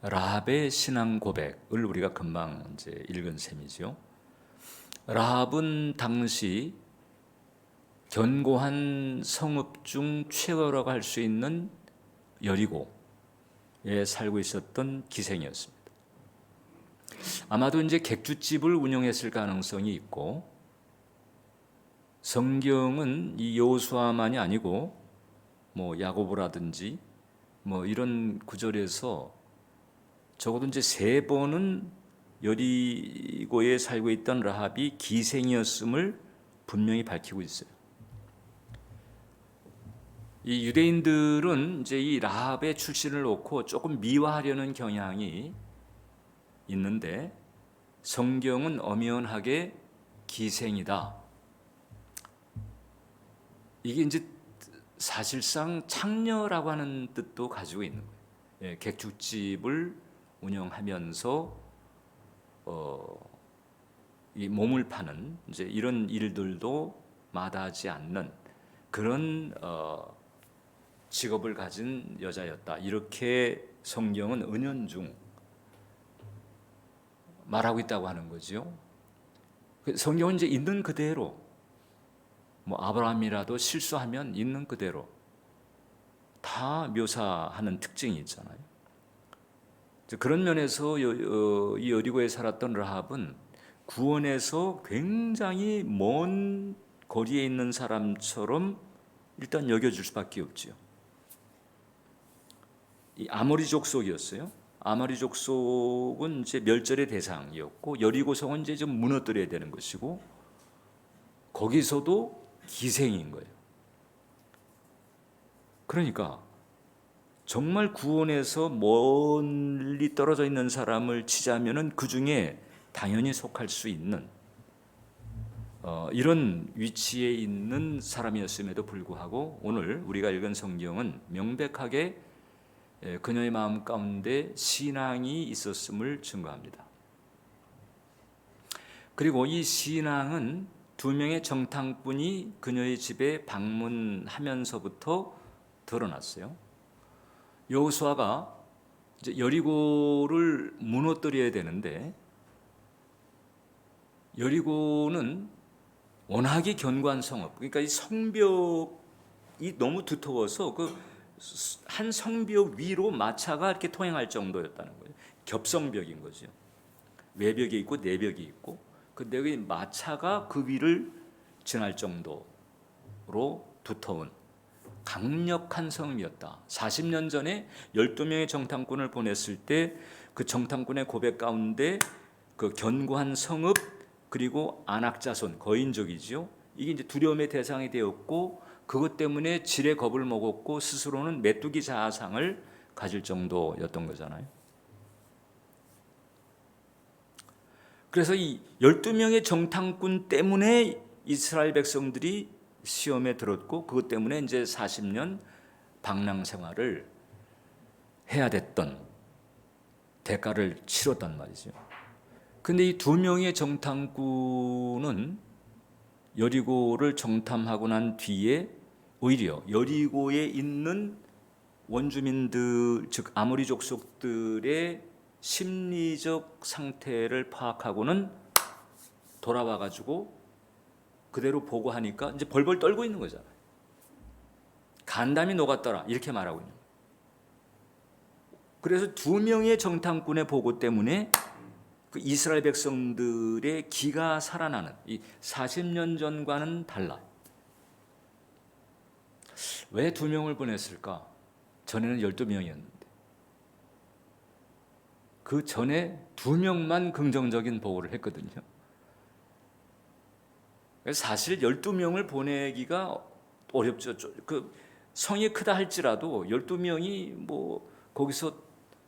라합의 신앙 고백을 우리가 금방 이제 읽은 셈이죠. 라합은 당시 견고한 성읍 중 최고라고 할 수 있는 여리고에 살고 있었던 기생이었습니다. 아마도 이제 객주집을 운영했을 가능성이 있고, 성경은 이 여호수아만이 아니고 뭐 야고보라든지 뭐 이런 구절에서 적어도 이제 3번은 여리고에 살고 있던 라합이 기생이었음을 분명히 밝히고 있어요. 이 유대인들은 이제 이 라합의 출신을 놓고 조금 미화하려는 경향이 있는데, 성경은 엄연하게 기생이다. 이게 이제 사실상 창녀라고 하는 뜻도 가지고 있는 거예요. 예, 객주집을 운영하면서 이 몸을 파는 이제 이런 일들도 마다하지 않는 그런 직업을 가진 여자였다. 이렇게 성경은 은연중 말하고 있다고 하는 거죠. 성경은 이제 있는 그대로, 뭐 아브라함이라도 실수하면 있는 그대로 다 묘사하는 특징이 있잖아요. 그런 면에서 이 여리고에 살았던 라합은 구원에서 굉장히 먼 거리에 있는 사람처럼 일단 여겨질 수밖에 없지요. 이 아모리 족속이었어요. 아모리 족속은 이제 멸절의 대상이었고, 여리고성은 이제 좀 무너뜨려야 되는 것이고, 거기서도 기생인 거예요. 그러니까 정말 구원에서 멀리 떨어져 있는 사람을 치자면은 그 중에 당연히 속할 수 있는 이런 위치에 있는 사람이었음에도 불구하고 오늘 우리가 읽은 성경은 명백하게 그녀의 마음 가운데 신앙이 있었음을 증거합니다. 그리고 이 신앙은 2명의 정탐꾼이 그녀의 집에 방문하면서부터 드러났어요. 여호수아가 이제 여리고를 무너뜨려야 되는데, 여리고는 워낙에 견고한 성읍, 그러니까 이 성벽이 너무 두터워서 그 한 성벽 위로 마차가 이렇게 통행할 정도였다는 거예요. 겹성벽인 거죠. 외벽이 있고 내벽이 있고, 근데 여기 마차가 그 위를 지날 정도로 두터운 강력한 성이었다. 40년 전에 12명의 정탐꾼을 보냈을 때 그 정탐꾼의 고백 가운데 그 견고한 성읍 그리고 안악자손 거인족이죠. 이게 이제 두려움의 대상이 되었고, 그것 때문에 지레 겁을 먹었고 스스로는 메뚜기 자아상을 가질 정도였던 거잖아요. 그래서 이 12명의 정탐꾼 때문에 이스라엘 백성들이 시험에 들었고, 그것 때문에 이제 40년 방랑 생활을 해야 됐던 대가를 치렀단 말이죠. 근데 이 2명의 정탐꾼은 여리고를 정탐하고 난 뒤에 오히려 여리고에 있는 원주민들, 즉 아모리 족속들의 심리적 상태를 파악하고는 돌아와 가지고 그대로 보고하니까 이제 벌벌 떨고 있는 거잖아요. 간담이 녹았더라 이렇게 말하고 있는 거예요. 그래서 2명의 정탐꾼의 보고 때문에 그 이스라엘 백성들의 기가 살아나는, 이 40년 전과는 달라요. 왜 2명을 보냈을까? 전에는 12명이었는데 그 전에 2명만 긍정적인 보고를 했거든요. 사실 12명을 보내기가 어렵죠. 그 성이 크다 할지라도 12명이 뭐 거기서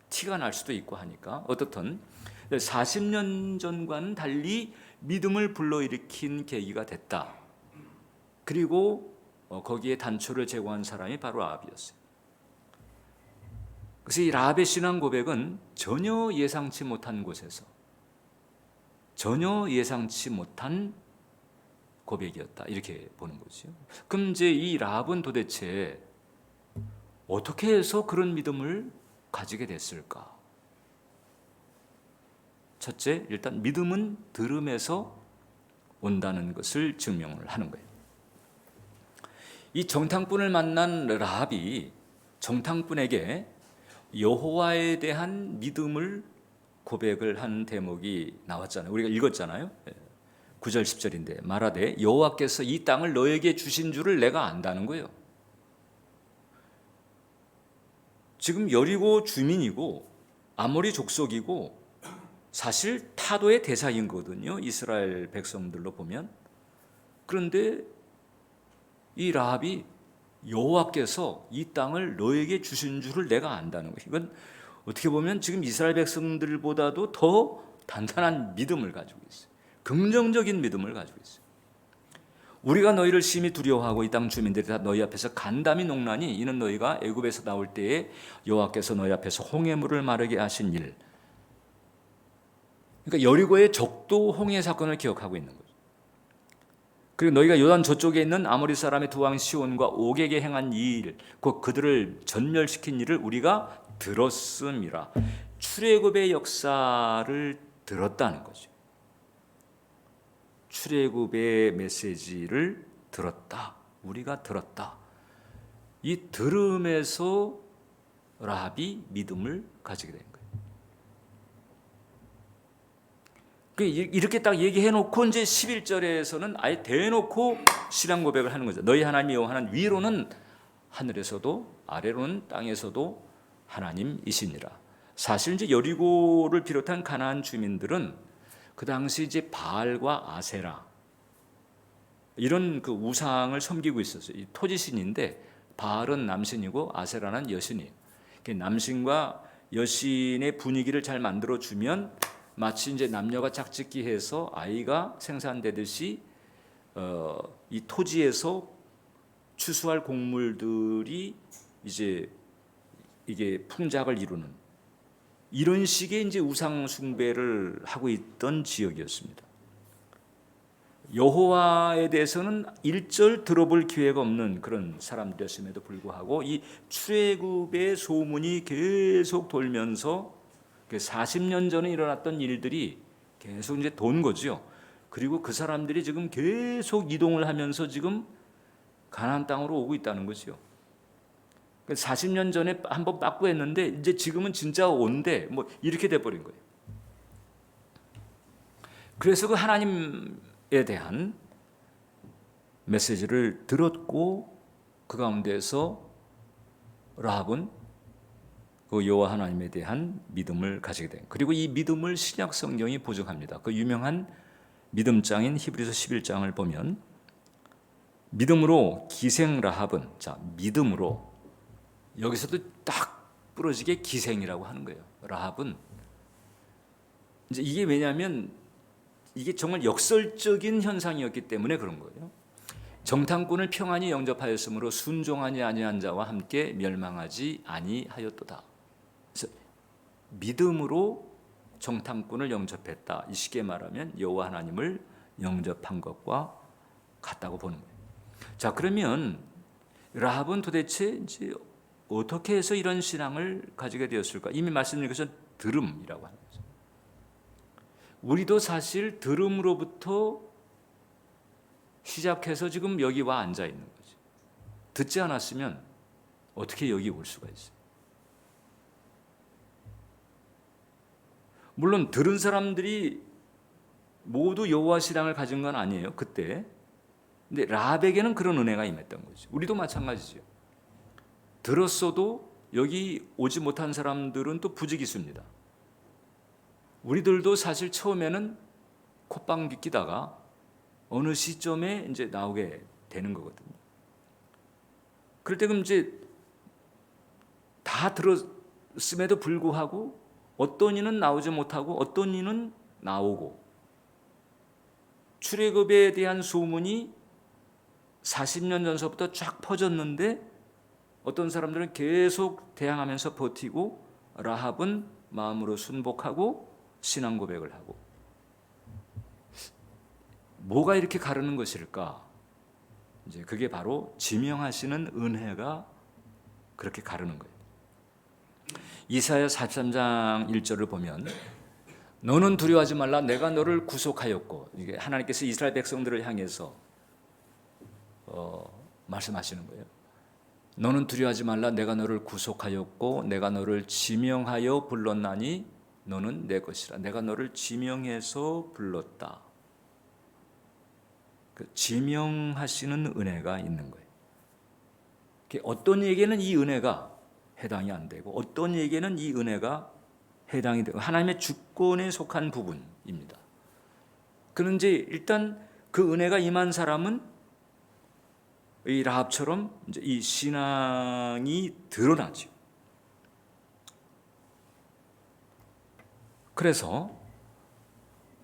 티가 날 수도 있고 하니까. 어떻든 40년 전과는 달리 믿음을 불러일으킨 계기가 됐다. 그리고 거기에 단초를 제공한 사람이 바로 라합이었어요. 그래서 이 라합의 신앙 고백은 전혀 예상치 못한 곳에서 전혀 예상치 못한 고백이었다, 이렇게 보는 거죠. 그럼 이제 이 라합은 도대체 어떻게 해서 그런 믿음을 가지게 됐을까? 첫째, 일단 믿음은 들음에서 온다는 것을 증명을 하는 거예요. 이 정탐꾼을 만난 라합이 정탐꾼에게 여호와에 대한 믿음을 고백을 한 대목이 나왔잖아요. 우리가 읽었잖아요. 9절 10절인데 말하되 여호와께서 이 땅을 너에게 주신 줄을 내가 안다는 거예요. 지금 여리고 주민이고 아모리 족속이고 사실 타도의 대상이거든요. 이스라엘 백성들로 보면. 그런데 이 라합이 여호와께서 이 땅을 너에게 주신 줄을 내가 안다는 거예요. 이건 어떻게 보면 지금 이스라엘 백성들보다도 더 단단한 믿음을 가지고 있어요. 긍정적인 믿음을 가지고 있어요. 우리가 너희를 심히 두려워하고 이 땅 주민들이 다 너희 앞에서 간담이 농나니 이는 너희가 애굽에서 나올 때에 여호와께서 너희 앞에서 홍해물을 마르게 하신 일. 그러니까 여리고의 적도 홍해 사건을 기억하고 있는 거죠. 그리고 너희가 요단 저쪽에 있는 아모리 사람의 두 왕 시온과 옥에게 행한 이 일, 곧 그들을 전멸시킨 일을 우리가 들었음이라. 출애굽의 역사를 들었다는 거죠. 출애굽의 메시지를 들었다. 우리가 들었다. 이 들음에서 라합이 믿음을 가지게 된 거예요. 이렇게 딱 얘기해 놓고 이제 11절에서는 아예 대놓고 신앙 고백을 하는 거죠. 너희 하나님 여호와는 위로는 하늘에서도 아래로는 땅에서도 하나님이시니라. 사실 이제 여리고를 비롯한 가나안 주민들은 그 당시 이제 바알과 아세라 이런 그 우상을 섬기고 있었어요. 이 토지신인데 바알은 남신이고 아세라는 여신이에요. 남신과 여신의 분위기를 잘 만들어 주면 마치 이제 남녀가 짝짓기해서 아이가 생산되듯이 이 토지에서 추수할 곡물들이 이제 이게 풍작을 이루는 이런 식의 이제 우상 숭배를 하고 있던 지역이었습니다. 여호와에 대해서는 일절 들어볼 기회가 없는 그런 사람들이었음에도 불구하고 이 출애굽의 소문이 계속 돌면서 40년 전에 일어났던 일들이 계속 이제 돈 거죠. 그리고 그 사람들이 지금 계속 이동을 하면서 지금 가나안 땅으로 오고 있다는 거죠. 40년 전에 한번 빠꾸했는데 이제 지금은 진짜 온대. 뭐 이렇게 돼 버린 거예요. 그래서 그 하나님에 대한 메시지를 들었고 그 가운데서 라합은 그 여호와 하나님에 대한 믿음을 가지게 된. 그리고 이 믿음을 신약 성경이 보증합니다. 그 유명한 믿음장인 히브리서 11장을 보면 믿음으로 기생 라합은 자 믿음으로 여기서도 딱 부러지게 기생이라고 하는 거예요. 라합은 이제 이게 왜냐하면 이게 정말 역설적인 현상이었기 때문에 그런 거예요. 정탐꾼을 평안히 영접하였으므로 순종하지 아니한 자와 함께 멸망하지 아니하였도다. 그래서 믿음으로 정탐꾼을 영접했다. 이 쉽게 말하면 여호와 하나님을 영접한 것과 같다고 보는 거예요. 자, 그러면 라합은 도대체 이제 어떻게 해서 이런 신앙을 가지게 되었을까? 이미 말씀드린 것은 들음이라고 하는 거죠. 우리도 사실 들음으로부터 시작해서 지금 여기 와 앉아 있는 거죠. 듣지 않았으면 어떻게 여기 올 수가 있어요? 물론 들은 사람들이 모두 여호와 신앙을 가진 건 아니에요. 그때. 근데 라합에게는 그런 은혜가 임했던 거죠. 우리도 마찬가지죠. 들었어도 여기 오지 못한 사람들은 또 부지기수입니다. 우리들도 사실 처음에는 콧방 비끼다가 어느 시점에 이제 나오게 되는 거거든요. 그럴 때 그럼 이제 다 들었음에도 불구하고 어떤 이는 나오지 못하고 어떤 이는 나오고 출애굽에 대한 소문이 40년 전서부터 쫙 퍼졌는데 어떤 사람들은 계속 대항하면서 버티고 라합은 마음으로 순복하고 신앙 고백을 하고 뭐가 이렇게 가르는 것일까? 이제 그게 바로 지명하시는 은혜가 그렇게 가르는 거예요. 이사야 43장 1절을 보면 너는 두려워하지 말라. 내가 너를 구속하였고. 이게 하나님께서 이스라엘 백성들을 향해서 말씀하시는 거예요. 너는 두려워하지 말라. 내가 너를 구속하였고 내가 너를 지명하여 불렀나니 너는 내 것이라. 내가 너를 지명해서 불렀다. 그 지명하시는 은혜가 있는 거예요. 어떤 이에게는 이 은혜가 해당이 안 되고 어떤 이에게는 이 은혜가 해당이 되고 하나님의 주권에 속한 부분입니다. 그런데 일단 그 은혜가 임한 사람은 이 라합처럼 이제 이 신앙이 드러나죠. 그래서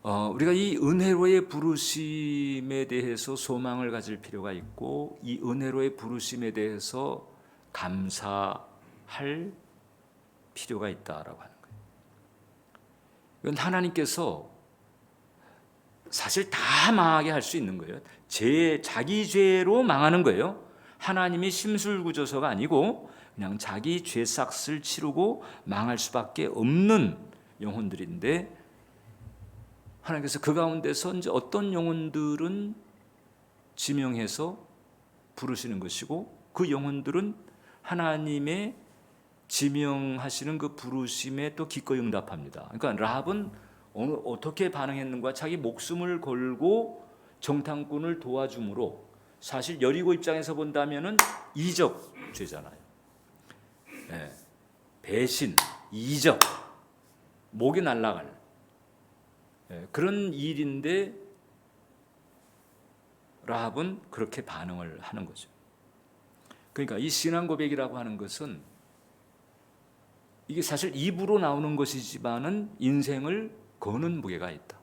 우리가 이 은혜로의 부르심에 대해서 소망을 가질 필요가 있고 이 은혜로의 부르심에 대해서 감사할 필요가 있다라고 하는 거예요. 이건 하나님께서 사실 다 망하게 할 수 있는 거예요. 자기 죄로 망하는 거예요. 하나님이 심술구조서가 아니고 그냥 자기 죄삭을 치르고 망할 수밖에 없는 영혼들인데 하나님께서 그 가운데서 이제 어떤 영혼들은 지명해서 부르시는 것이고 그 영혼들은 하나님의 지명하시는 그 부르심에 또 기꺼이 응답합니다. 그러니까 라합은 어떻게 반응했는가? 자기 목숨을 걸고 정탐꾼을 도와줌으로 사실 여리고 입장에서 본다면은 이적 죄잖아요. 네. 배신, 이적, 목이 날아갈 그런 일인데 라합은 그렇게 반응을 하는 거죠. 그러니까 이 신앙 고백이라고 하는 것은 이게 사실 입으로 나오는 것이지만은 인생을 거는 무게가 있다.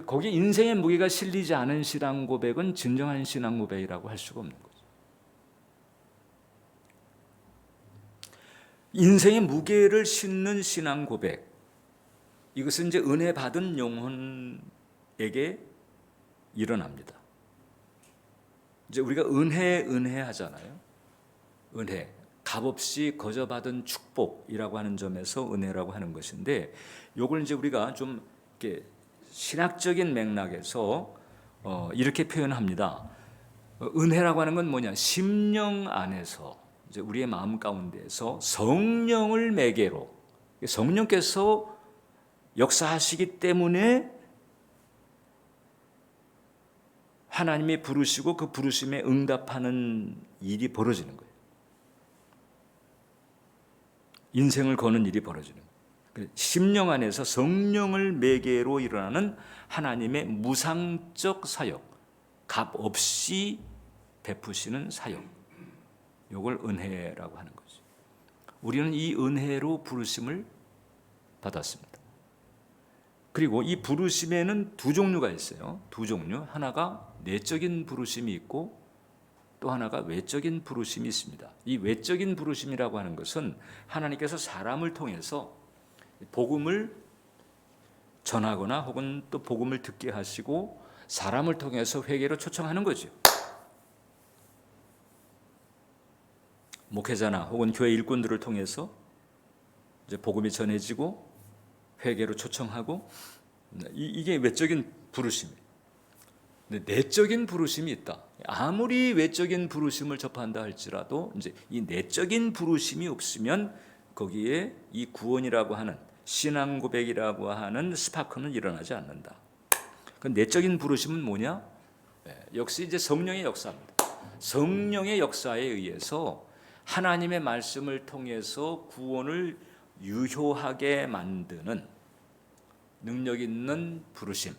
거기에 인생의 무게가 실리지 않은 신앙 고백은 진정한 신앙 고백이라고 할 수가 없는 거죠. 인생의 무게를 싣는 신앙 고백, 이것은 이제 은혜 받은 영혼에게 일어납니다. 이제 우리가 은혜 하잖아요. 은혜, 값없이 거저 받은 축복이라고 하는 점에서 은혜라고 하는 것인데, 이걸 이제 우리가 좀 이렇게 신학적인 맥락에서 이렇게 표현합니다. 은혜라고 하는 건 뭐냐? 심령 안에서 이제 우리의 마음 가운데서 성령을 매개로, 성령께서 역사하시기 때문에 하나님이 부르시고 그 부르심에 응답하는 일이 벌어지는 거예요. 인생을 거는 일이 벌어지는 거예요. 심령 안에서 성령을 매개로 일어나는 하나님의 무상적 사역, 값 없이 베푸시는 사역, 이걸 은혜라고 하는 거죠. 우리는 이 은혜로 부르심을 받았습니다. 그리고 이 부르심에는 두 종류가 있어요. 두 종류. 하나가 내적인 부르심이 있고 또 하나가 외적인 부르심이 있습니다. 이 외적인 부르심이라고 하는 것은 하나님께서 사람을 통해서 복음을 전하거나 혹은 또 복음을 듣게 하시고 사람을 통해서 회개로 초청하는 거죠. 목회자나 혹은 교회 일꾼들을 통해서 이제 복음이 전해지고 회개로 초청하고, 이게 외적인 부르심이에요. 근데 내적인 부르심이 있다. 아무리 외적인 부르심을 접한다 할지라도 이제 이 내적인 부르심이 없으면 거기에 이 구원이라고 하는 신앙 고백이라고 하는 스파크는 일어나지 않는다. 그 내적인 부르심은 뭐냐? 역시 이제 성령의 역사입니다. 성령의 역사에 의해서 하나님의 말씀을 통해서 구원을 유효하게 만드는 능력 있는 부르심.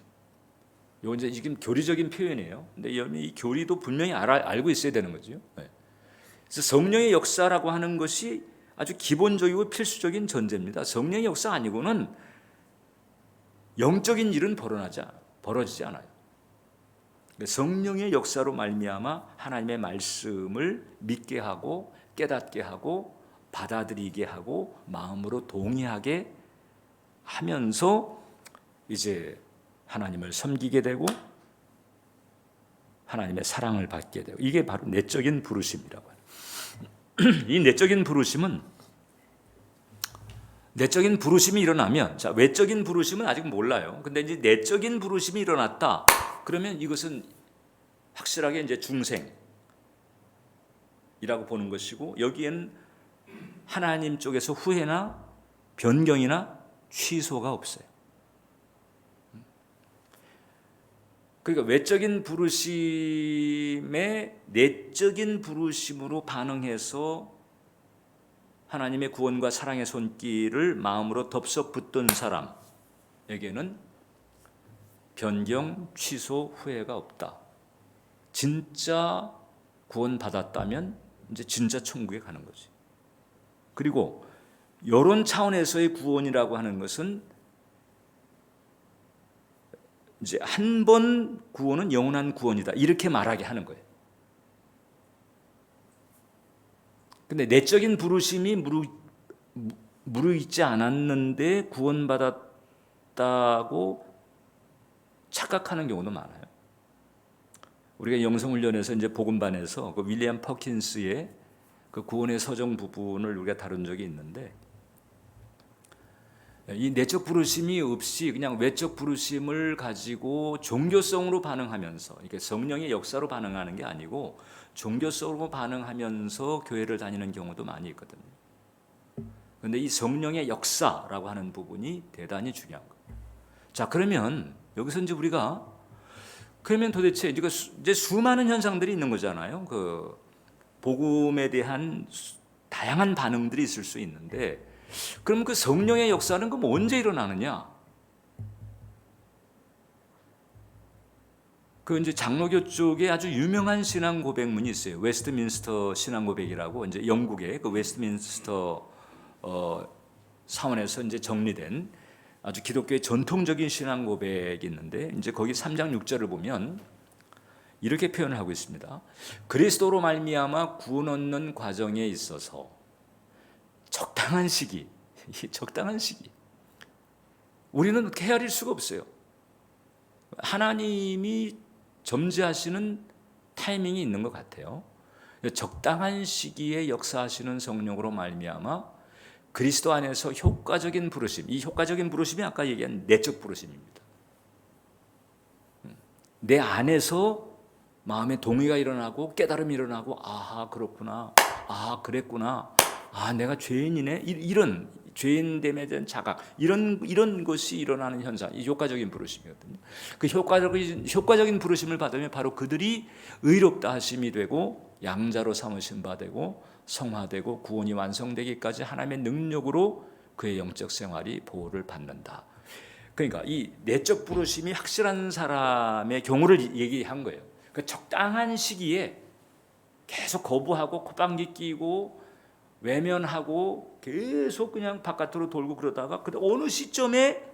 이건 이제 지금 교리적인 표현이에요. 근데 이 교리도 분명히 알고 있어야 되는 거죠. 그래서 성령의 역사라고 하는 것이 아주 기본적이고 필수적인 전제입니다. 성령의 역사 아니고는 영적인 일은 벌어지지 않아요. 성령의 역사로 말미암아 하나님의 말씀을 믿게 하고 깨닫게 하고 받아들이게 하고 마음으로 동의하게 하면서 이제 하나님을 섬기게 되고 하나님의 사랑을 받게 되고, 이게 바로 내적인 부르심이라고 해요. 이 내적인 부르심은 내적인 부르심이 일어나면, 자, 외적인 부르심은 아직 몰라요. 근데 이제 내적인 부르심이 일어났다. 그러면 이것은 확실하게 이제 중생이라고 보는 것이고, 여기에는 하나님 쪽에서 후회나 변경이나 취소가 없어요. 그러니까 외적인 부르심에 내적인 부르심으로 반응해서 하나님의 구원과 사랑의 손길을 마음으로 덥석 붙든 사람에게는 변경, 취소, 후회가 없다. 진짜 구원받았다면 이제 진짜 천국에 가는 거지. 그리고 이런 차원에서의 구원이라고 하는 것은 이제 한 번 구원은 영원한 구원이다. 이렇게 말하게 하는 거예요. 근데 내적인 부르심이 무르익지 않았는데 구원받았다고 착각하는 경우도 많아요. 우리가 영성훈련에서 이제 복음반에서 그 윌리엄 퍼킨스의 그 구원의 서정 부분을 우리가 다룬 적이 있는데, 이 내적 부르심이 없이 그냥 외적 부르심을 가지고 종교성으로 반응하면서, 이게 성령의 역사로 반응하는 게 아니고 종교성으로 반응하면서 교회를 다니는 경우도 많이 있거든요. 그런데 이 성령의 역사라고 하는 부분이 대단히 중요한 거예요. 자, 그러면 여기서 이제 우리가 그러면 도대체 이제 수많은 현상들이 있는 거잖아요. 그 복음에 대한 다양한 반응들이 있을 수 있는데, 그럼 그 성령의 역사는 그럼 언제 일어나느냐? 그 이제 장로교 쪽에 아주 유명한 신앙 고백문이 있어요. 웨스트민스터 신앙 고백이라고, 이제 영국의 그 웨스트민스터 사원에서 이제 정리된 아주 기독교의 전통적인 신앙 고백이 있는데, 이제 거기 3장 6절을 보면 이렇게 표현을 하고 있습니다. 그리스도로 말미암아 구원 얻는 과정에 있어서 적당한 시기, 적당한 시기. 우리는 헤아릴 수가 없어요. 하나님이 점지하시는 타이밍이 있는 것 같아요. 적당한 시기에 역사하시는 성령으로 말미암아 그리스도 안에서 효과적인 부르심, 이 효과적인 부르심이 아까 얘기한 내적 부르심입니다. 내 안에서 마음의 동의가 일어나고 깨달음이 일어나고, 아하 그렇구나, 아 그랬구나, 아 내가 죄인이네, 이런 죄인됨에 대한 자각, 이런 것이 일어나는 현상, 이 효과적인 부르심이거든요. 그 효과적인 부르심을 받으면 바로 그들이 의롭다 하심이 되고 양자로 삼으심 받고 성화되고 구원이 완성되기까지 하나님의 능력으로 그의 영적 생활이 보호를 받는다. 그러니까 이 내적 부르심이 확실한 사람의 경우를 얘기한 거예요. 그 적당한 시기에 계속 거부하고 콧방귀 끼고 외면하고 계속 그냥 바깥으로 돌고 그러다가 어느 시점에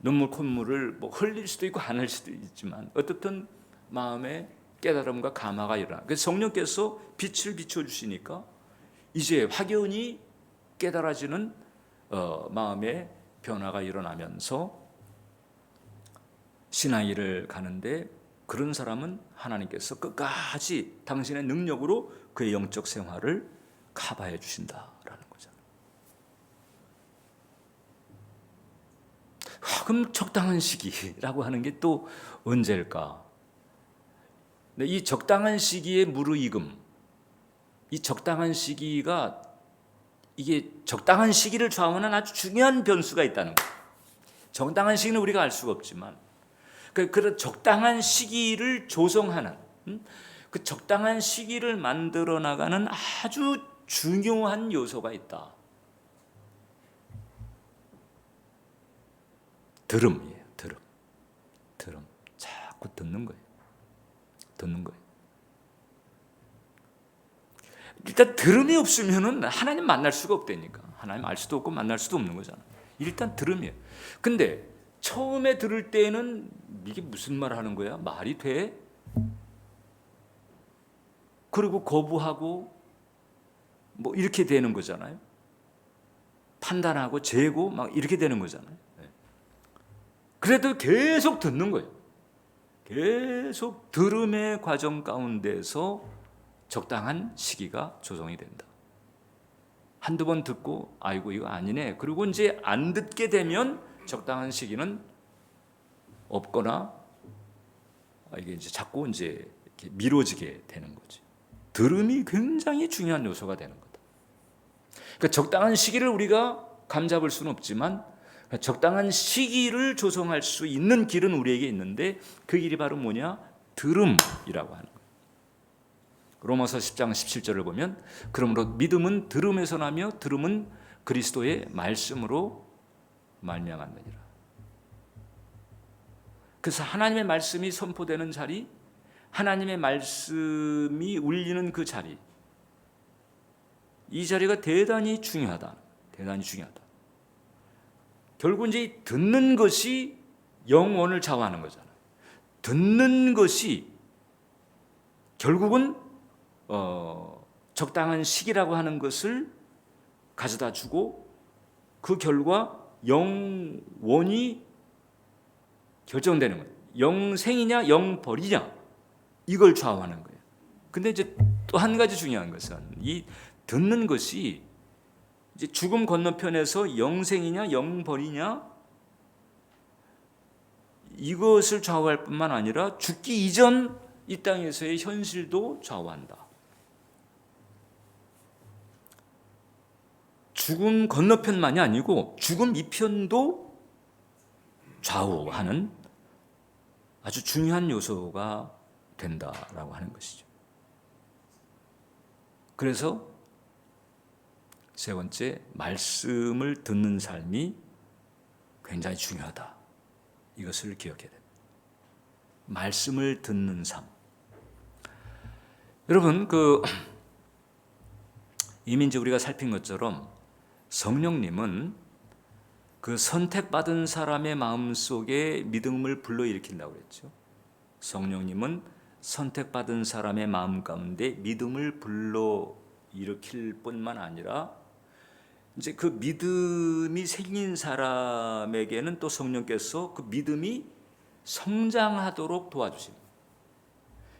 눈물 콧물을 뭐 흘릴 수도 있고 안 흘릴 수도 있지만 어떻든 마음에 깨달음과 감화가 일어나. 그래서 성령께서 빛을 비춰주시니까 이제 확연히 깨달아지는 마음의 변화가 일어나면서 신앙일을 가는데, 그런 사람은 하나님께서 끝까지 당신의 능력으로 그의 영적 생활을 커버해 주신다라는 거잖아요. 그럼 적당한 시기라고 하는 게 또 언제일까? 이 적당한 시기의 무르익음, 이 적당한 시기가, 이게 적당한 시기를 좌우하는 아주 중요한 변수가 있다는 거예요. 적당한 시기는 우리가 알 수가 없지만 그런 적당한 시기를 조성하는, 그 적당한 시기를 만들어 나가는 아주 중요한 요소가 있다. 들음이에요. 들음. 자꾸 듣는 거예요. 일단 들음이 없으면은 하나님 만날 수가 없다니까. 하나님 알 수도 없고 만날 수도 없는 거잖아. 일단 들음이에요. 근데 처음에 들을 때는 이게 무슨 말 하는 거야? 말이 돼? 그리고 거부하고 뭐 이렇게 되는 거잖아요. 판단하고 재고 막 이렇게 되는 거잖아요. 그래도 계속 듣는 거예요. 계속 들음의 과정 가운데서 적당한 시기가 조성이 된다. 한두 번 듣고 아이고 이거 아니네. 그리고 이제 안 듣게 되면 적당한 시기는 없거나 이게 이제 자꾸 이제 이렇게 미뤄지게 되는 거지. 들음이 굉장히 중요한 요소가 되는 거다. 그러니까 적당한 시기를 우리가 감잡을 수는 없지만 적당한 시기를 조성할 수 있는 길은 우리에게 있는데 그 길이 바로 뭐냐? 들음이라고 하는 거예요. 로마서 10장 17절을 보면 그러므로 믿음은 들음에서 나며 들음은 그리스도의 말씀으로 말미암았느니라. 그래서 하나님의 말씀이 선포되는 자리, 하나님의 말씀이 울리는 그 자리, 이 자리가 대단히 중요하다. 대단히 중요하다. 결국 이제 듣는 것이 영혼을 좌우하는 거잖아요. 듣는 것이 결국은 적당한 시기라고 하는 것을 가져다 주고 그 결과 영원이 결정되는 거예요. 영생이냐 영벌이냐 이걸 좌우하는 거예요. 근데 이제 또 한 가지 중요한 것은 이 듣는 것이 이제 죽음 건너편에서 영생이냐 영벌이냐 이것을 좌우할 뿐만 아니라 죽기 이전 이 땅에서의 현실도 좌우한다. 죽음 건너편만이 아니고 죽음 이편도 좌우하는 아주 중요한 요소가 된다라고 하는 것이죠. 그래서 세 번째, 말씀을 듣는 삶이 굉장히 중요하다. 이것을 기억해야 됩니다. 말씀을 듣는 삶. 여러분, 이미 이제 우리가 살핀 것처럼 성령님은 그 선택받은 사람의 마음 속에 믿음을 불러일으킨다고 그랬죠. 성령님은 선택받은 사람의 마음 가운데 믿음을 불러일으킬 뿐만 아니라 이제 그 믿음이 생긴 사람에게는 또 성령께서 그 믿음이 성장하도록 도와주십니다.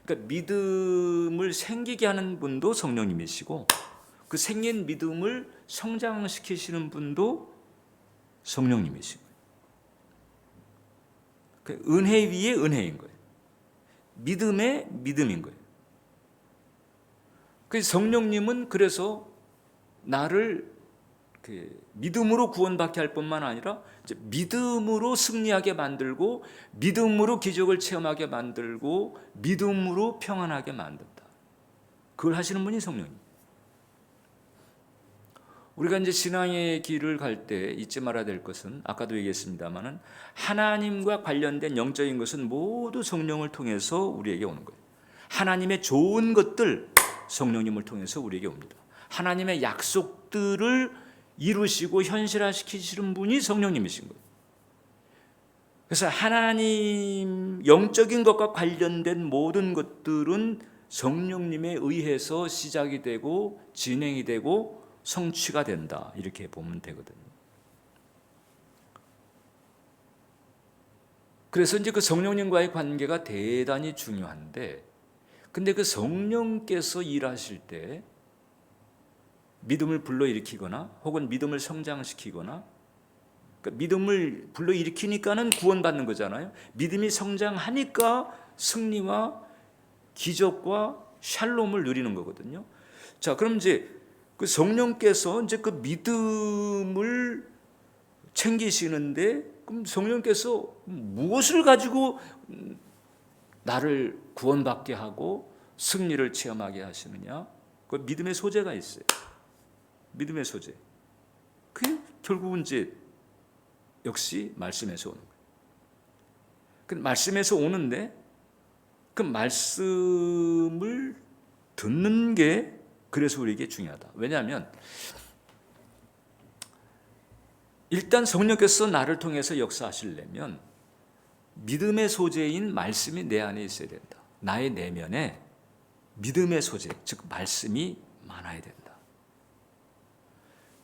그러니까 믿음을 생기게 하는 분도 성령님이시고 그 생긴 믿음을 성장시키시는 분도 성령님이신 거예요. 은혜 위에 은혜인 거예요. 믿음의 믿음인 거예요. 그래서 성령님은 그래서 나를 믿음으로 구원받게 할 뿐만 아니라 믿음으로 승리하게 만들고 믿음으로 기적을 체험하게 만들고 믿음으로 평안하게 만든다. 그걸 하시는 분이 성령님. 우리가 이제 신앙의 길을 갈 때 잊지 말아야 될 것은 아까도 얘기했습니다만은 하나님과 관련된 영적인 것은 모두 성령을 통해서 우리에게 오는 거예요. 하나님의 좋은 것들 성령님을 통해서 우리에게 옵니다. 하나님의 약속들을 이루시고 현실화시키시는 분이 성령님이신 거예요. 그래서 하나님 영적인 것과 관련된 모든 것들은 성령님에 의해서 시작이 되고 진행이 되고 성취가 된다. 이렇게 보면 되거든요. 그래서 이제 그 성령님과의 관계가 대단히 중요한데 근데 그 성령께서 일하실 때 믿음을 불러일으키거나 혹은 믿음을 성장시키거나 그러니까 믿음을 불러일으키니까는 구원받는 거잖아요. 믿음이 성장하니까 승리와 기적과 샬롬을 누리는 거거든요. 자, 그럼 이제 그 성령께서 이제 그 믿음을 챙기시는데 그럼 성령께서 무엇을 가지고 나를 구원받게 하고 승리를 체험하게 하시느냐? 그 믿음의 소재가 있어요. 믿음의 소재. 그게 결국은 이제 역시 말씀에서 오는 거예요. 그 말씀에서 오는데 그 말씀을 듣는 게 그래서 우리에게 중요하다. 왜냐하면 일단 성령께서 나를 통해서 역사하시려면 믿음의 소재인 말씀이 내 안에 있어야 된다. 나의 내면에 믿음의 소재, 즉 말씀이 많아야 된다.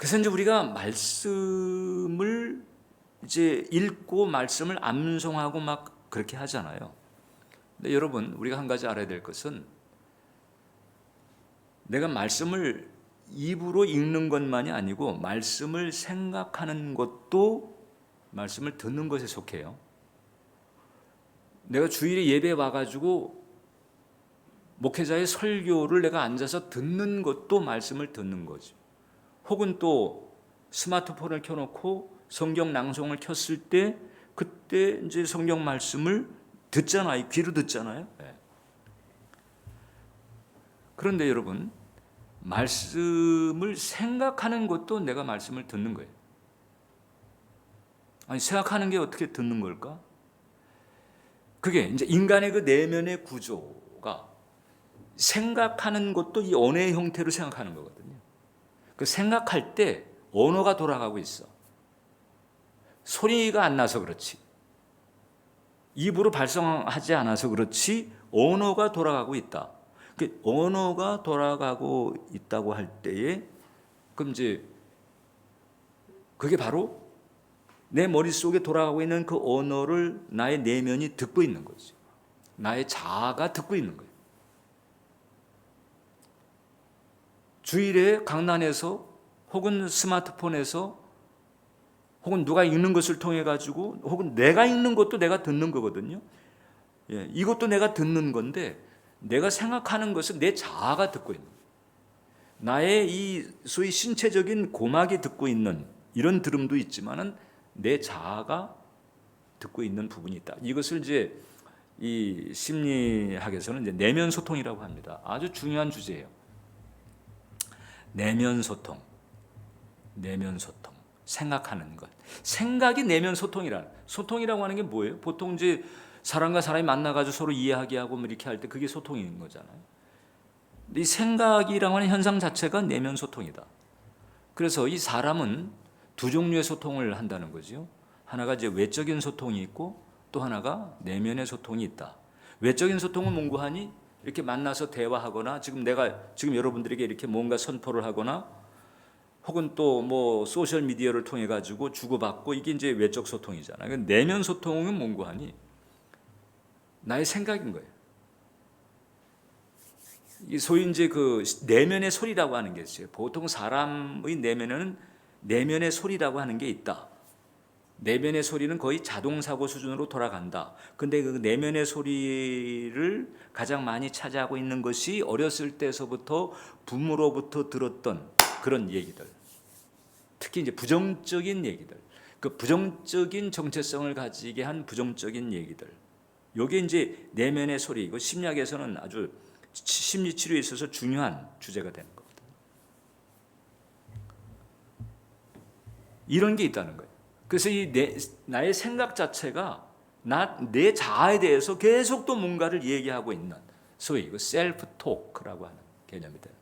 그래서 이제 우리가 말씀을 이제 읽고 말씀을 암송하고 막 그렇게 하잖아요. 근데 여러분, 우리가 한 가지 알아야 될 것은 내가 말씀을 입으로 읽는 것만이 아니고 말씀을 생각하는 것도 말씀을 듣는 것에 속해요. 내가 주일에 예배 와가지고 목회자의 설교를 내가 앉아서 듣는 것도 말씀을 듣는 거죠. 혹은 또 스마트폰을 켜놓고 성경 낭송을 켰을 때 그때 이제 성경 말씀을 듣잖아요. 귀로 듣잖아요. 네. 그런데 여러분, 말씀을 생각하는 것도 내가 말씀을 듣는 거예요. 아니, 생각하는 게 어떻게 듣는 걸까? 그게 이제 인간의 그 내면의 구조가 생각하는 것도 이 언어의 형태로 생각하는 거거든요. 그 생각할 때 언어가 돌아가고 있어. 소리가 안 나서 그렇지. 입으로 발성하지 않아서 그렇지 언어가 돌아가고 있다. 그 언어가 돌아가고 있다고 할 때에 그럼 이제 그게 바로 내 머릿속에 돌아가고 있는 그 언어를 나의 내면이 듣고 있는 거죠. 나의 자아가 듣고 있는 거예요. 주일에 강단에서 혹은 스마트폰에서 혹은 누가 읽는 것을 통해 가지고 혹은 내가 읽는 것도 내가 듣는 거거든요. 예, 이것도 내가 듣는 건데 내가 생각하는 것은 내 자아가 듣고 있는 거예요. 나의 이 소위 신체적인 고막이 듣고 있는 이런 들음도 있지만은 내 자아가 듣고 있는 부분이 있다. 이것을 이제 이 심리학에서는 이제 내면 소통이라고 합니다. 아주 중요한 주제예요. 내면 소통. 생각하는 것. 생각이 내면 소통이라고 하는 게 뭐예요? 보통 이제 사람과 사람이 만나가지고 서로 이해하게 하고 뭐 이렇게 할 때 그게 소통인 거잖아요. 근데 이 생각이라고 하는 현상 자체가 내면 소통이다. 그래서 이 사람은 두 종류의 소통을 한다는 거죠. 하나가 이제 외적인 소통이 있고 또 하나가 내면의 소통이 있다. 외적인 소통은 뭔고하니? 이렇게 만나서 대화하거나 지금 여러분들에게 이렇게 뭔가 선포를 하거나 혹은 또 뭐 소셜 미디어를 통해 가지고 주고받고 이게 이제 외적 소통이잖아요. 내면 소통은 뭔고하니? 나의 생각인 거예요. 이 소위 이제 그 내면의 소리라고 하는 게 있어요. 보통 사람의 내면에는 내면의 소리라고 하는 게 있다. 내면의 소리는 거의 자동사고 수준으로 돌아간다. 근데 그 내면의 소리를 가장 많이 차지하고 있는 것이 어렸을 때서부터 부모로부터 들었던 그런 얘기들. 특히 이제 부정적인 얘기들. 그 부정적인 정체성을 가지게 한 부정적인 얘기들. 요게 이제 내면의 소리이고 심리학에서는 아주 심리 치료에 있어서 중요한 주제가 되는 겁니다. 이런 게 있다는 거예요. 그래서 나의 생각 자체가 내 자아에 대해서 계속 또 뭔가를 얘기하고 있는 소위 그 셀프 토크라고 하는 개념이 돼요.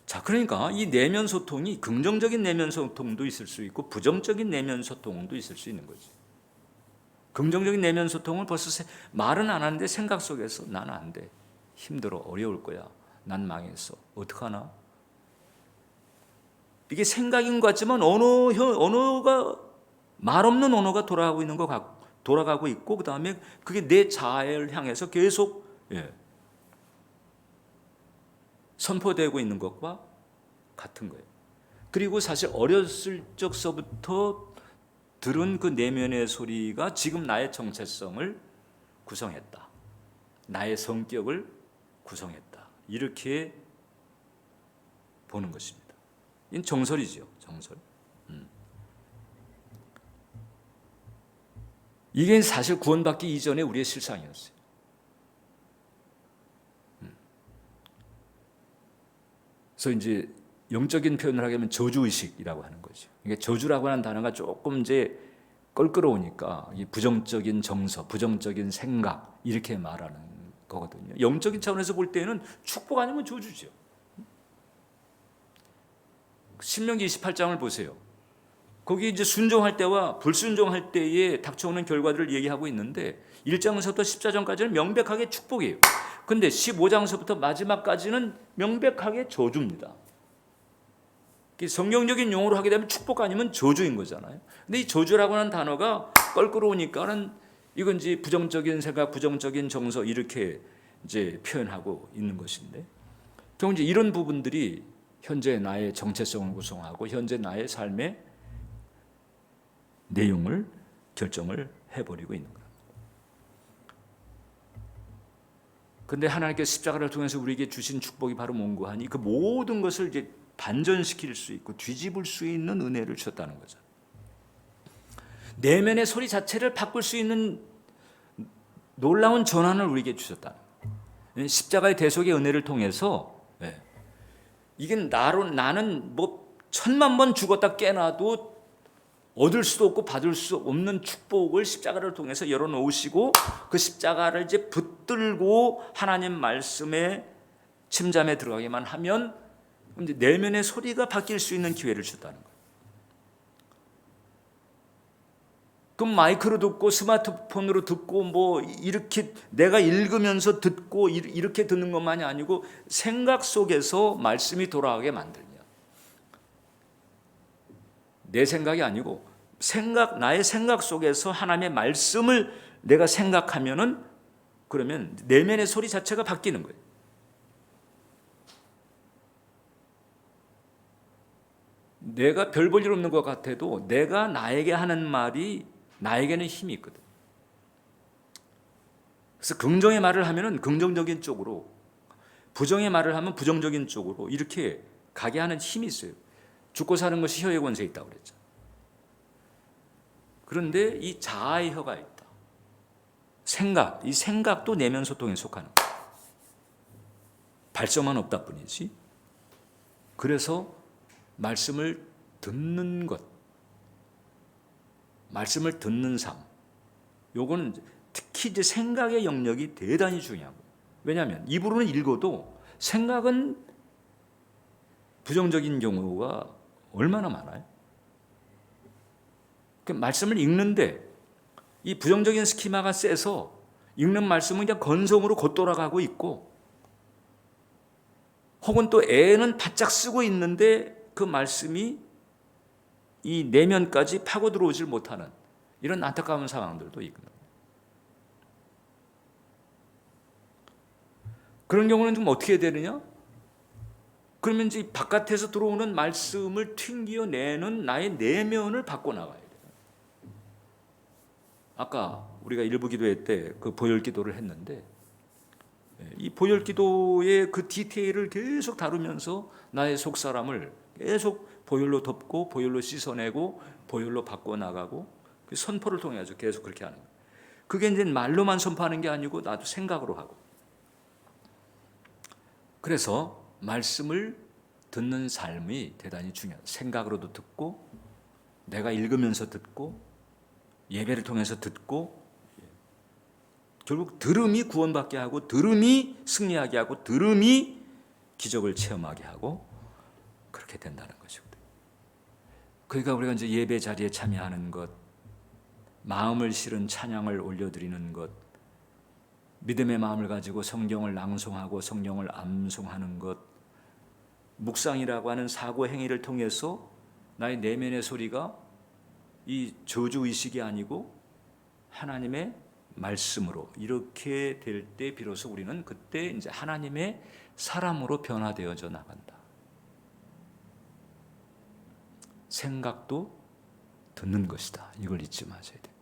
자, 그러니까 이 내면 소통이 긍정적인 내면 소통도 있을 수 있고 부정적인 내면 소통도 있을 수 있는 거지. 긍정적인 내면 소통은 벌써 말은 안 하는데 생각 속에서 나는 안 돼. 힘들어. 어려울 거야. 난 망했어. 어떡하나? 이게 생각인 것 같지만 언어가 말 없는 언어가 돌아가고 있고 그다음에 그게 내 자아를 향해서 계속 선포되고 있는 것과 같은 거예요. 그리고 사실 어렸을 적서부터 들은 그 내면의 소리가 지금 나의 정체성을 구성했다. 나의 성격을 구성했다. 이렇게 보는 것입니다. 이건 정설이죠. 정설. 이게 사실 구원받기 이전에 우리의 실상이었어요. 그래서 이제 영적인 표현을 하게 하면 저주의식이라고 하는 거죠. 이게 저주라고 하는 단어가 조금 이제 껄끄러우니까 부정적인 정서, 부정적인 생각 이렇게 말하는 거거든요. 영적인 차원에서 볼 때는 축복 아니면 저주죠. 신명기 28장을 보세요. 거기 이제 순종할 때와 불순종할 때에 닥쳐오는 결과들을 얘기하고 있는데 1장에서부터 14장까지는 명백하게 축복이에요. 근데 15장서부터 마지막까지는 명백하게 저주입니다. 성경적인 용어로 하게 되면 축복 아니면 저주인 거잖아요. 근데 이 저주라고 하는 단어가 껄끄러우니까는 이건 이제 부정적인 생각, 부정적인 정서 이렇게 이제 표현하고 있는 것인데 결국 이제 이런 부분들이 현재 나의 정체성을 구성하고 현재 나의 삶의 내용을 결정을 해버리고 있는 거예요. 그런데 하나님께서 십자가를 통해서 우리에게 주신 축복이 바로 뭔고하니 그 모든 것을 이제 반전시킬 수 있고 뒤집을 수 있는 은혜를 주셨다는 거죠. 내면의 소리 자체를 바꿀 수 있는 놀라운 전환을 우리에게 주셨다. 십자가의 대속의 은혜를 통해서 이게 나는 뭐 1000만 번 죽었다 깨나도 얻을 수도 없고 받을 수 없는 축복을 십자가를 통해서 열어놓으시고 그 십자가를 이제 붙들고 하나님 말씀에 침잠에 들어가기만 하면 이제 내면의 소리가 바뀔 수 있는 기회를 줬다는 거예요. 그럼 마이크로 듣고 스마트폰으로 듣고 뭐 이렇게 내가 읽으면서 듣고 이렇게 듣는 것만이 아니고 생각 속에서 말씀이 돌아가게 만들며 내 생각이 아니고 나의 생각 속에서 하나님의 말씀을 내가 생각하면은 그러면 내면의 소리 자체가 바뀌는 거예요. 내가 별 볼 일 없는 것 같아도 내가 나에게 하는 말이 나에게는 힘이 있거든. 그래서 긍정의 말을 하면은 긍정적인 쪽으로, 부정의 말을 하면 부정적인 쪽으로 이렇게 가게 하는 힘이 있어요. 죽고 사는 것이 혀의 권세에 있다고 그랬죠. 그런데 이 자아의 혀가 있다. 이 생각도 내면 소통에 속하는 거예요. 발성만 없다 뿐이지. 그래서 말씀을 듣는 것, 말씀을 듣는 삶, 요거는 특히 이제 생각의 영역이 대단히 중요하고, 왜냐하면 입으로는 읽어도 생각은 부정적인 경우가 얼마나 많아요. 말씀을 읽는데 이 부정적인 스키마가 세서 읽는 말씀은 그냥 건성으로 겉돌아가고 있고, 혹은 또 애는 바짝 쓰고 있는데 그 말씀이 이 내면까지 파고 들어오질 못하는 이런 안타까운 상황들도 있거든요. 그런 경우는 좀 어떻게 되느냐? 그러면 이제 바깥에서 들어오는 말씀을 튕겨내는 나의 내면을 바꿔나가야 돼요. 아까 우리가 일부 기도회 때 그 보혈 기도를 했는데, 이 보혈 기도의 그 디테일을 계속 다루면서 나의 속사람을 계속 보혈로 덮고 보혈로 씻어내고 보혈로 바꿔나가고 그 선포를 통해 계속 그렇게 하는 거예요. 그게 이제 말로만 선포하는 게 아니고 나도 생각으로 하고. 그래서 말씀을 듣는 삶이 대단히 중요해요. 생각으로도 듣고 내가 읽으면서 듣고 예배를 통해서 듣고, 결국 들음이 구원받게 하고 들음이 승리하게 하고 들음이 기적을 체험하게 하고 그렇게 된다는 것이거든요. 그러니까 우리가 이제 예배 자리에 참여하는 것, 마음을 실은 찬양을 올려드리는 것, 믿음의 마음을 가지고 성경을 낭송하고 성경을 암송하는 것, 묵상이라고 하는 사고 행위를 통해서 나의 내면의 소리가 이 저주의식이 아니고 하나님의 말씀으로 이렇게 될 때 비로소 우리는 그때 이제 하나님의 사람으로 변화되어져 나간다. 생각도 듣는 것이다. 이걸 잊지 마셔야 돼요.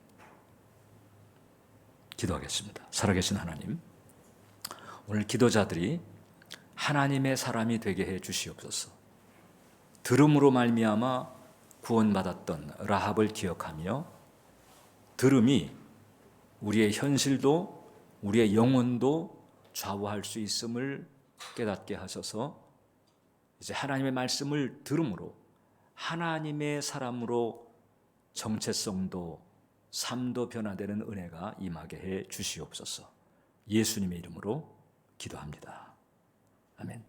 기도하겠습니다. 살아계신 하나님, 오늘 기도자들이 하나님의 사람이 되게 해 주시옵소서. 들음으로 말미암아 구원받았던 라합을 기억하며 들음이 우리의 현실도 우리의 영혼도 좌우할 수 있음을 깨닫게 하셔서 이제 하나님의 말씀을 들음으로 하나님의 사람으로 정체성도 삶도 변화되는 은혜가 임하게 해 주시옵소서. 예수님의 이름으로 기도합니다. 아멘.